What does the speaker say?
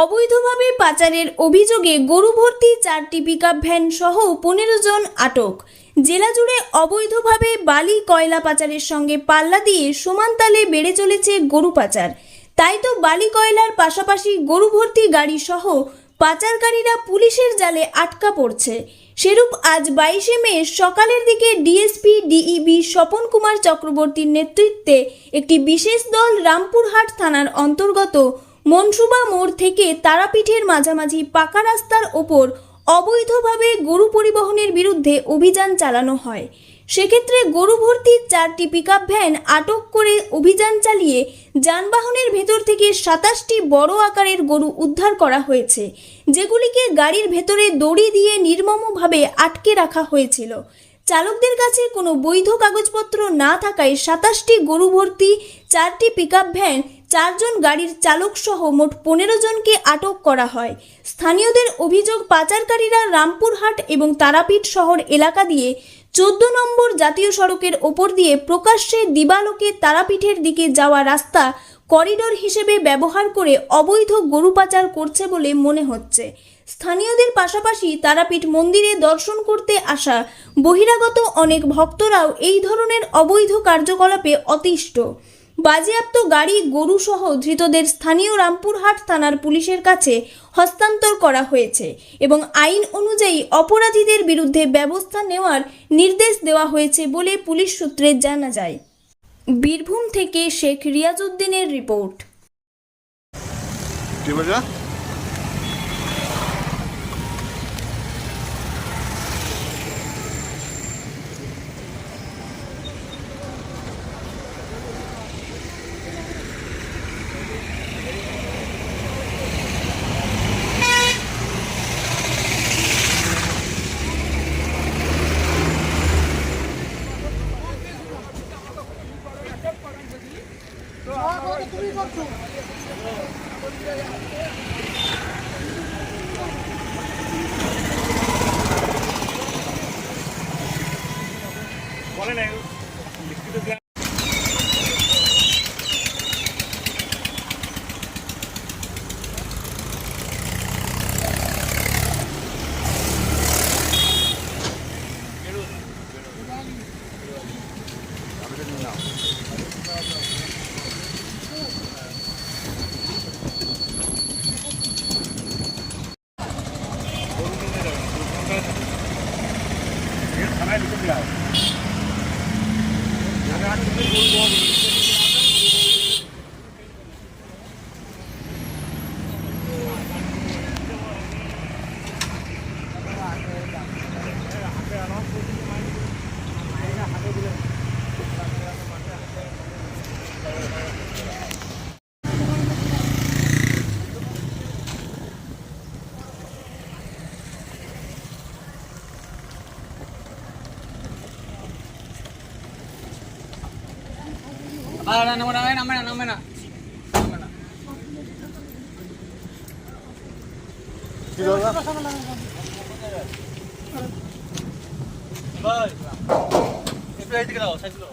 অবৈধভাবে পাচারের অভিযোগে গরু ভর্তি 4টি পিকআপ ভ্যান সহ 15 জন আটক। জেলা জুড়ে অবৈধভাবে বালি কয়লা পাচারের সঙ্গে পাল্লা দিয়ে সমান তালে বেড়ে চলেছে গরু পাচার। তাই তো বালি কয়লার পাশাপাশি গরু ভর্তি গাড়ি সহ পাচারকারীরা পুলিশের জালে আটকা পড়ছে। সেরূপ আজ 22শে মে সকালের দিকে ডিএসপি ডিইবি স্বপন কুমার চক্রবর্তীর নেতৃত্বে একটি বিশেষ দল রামপুরহাট থানার অন্তর্গত মনসুবা মোড় থেকে তারাপীঠের মাঝামাঝি পাকা রাস্তার ওপর অবৈধভাবে গরু পরিবহনের বিরুদ্ধে অভিযান চালানো হয়। সেক্ষেত্রে গরু ভর্তি 4টি পিকআপ ভ্যান আটক করে অভিযান চালিয়ে যানবাহনের ভেতর থেকে 27টি বড় আকারের গরু উদ্ধার করা হয়েছে, যেগুলিকে গাড়ির ভেতরে দড়ি দিয়ে নির্মমভাবে আটকে রাখা হয়েছিল। চালকদের কাছে কোনো বৈধ কাগজপত্র না থাকায় 27টি গরু ভর্তি 4টি পিকআপ ভ্যান 4 জন গাড়ির চালক সহ মোট 15 জনকে আটক করা হয়। স্থানীয়দের অভিযোগ, পাচারকারীরা রামপুরহাট এবং তারাপীঠ শহর এলাকা দিয়ে 14 নম্বর জাতীয় সড়কের ওপর দিয়ে প্রকাশ্যে দিবালোকে তারাপীঠের দিকে যাওয়া রাস্তা করিডোর হিসেবে ব্যবহার করে অবৈধ গরু পাচার করছে বলে মনে হচ্ছে। স্থানীয়দের পাশাপাশি তারাপীঠ মন্দিরে দর্শন করতে আসা বহিরাগত অনেক ভক্তরাও এই ধরনের অবৈধ কার্যকলাপে অতিষ্ঠ। বাজেয়াপ্ত গাড়ি, গরু সহ ধৃতদের স্থানীয় রামপুরহাট থানার পুলিশের কাছে হস্তান্তর করা হয়েছে এবং আইন অনুযায়ী অপরাধীদের বিরুদ্ধে ব্যবস্থা নেওয়ার নির্দেশ দেওয়া হয়েছে বলে পুলিশ সূত্রে জানা যায়। বীরভূম থেকে শেখ রিয়াজউদ্দিনের রিপোর্ট। নামে না একটু এইদিকে দাও, সাইড দাও।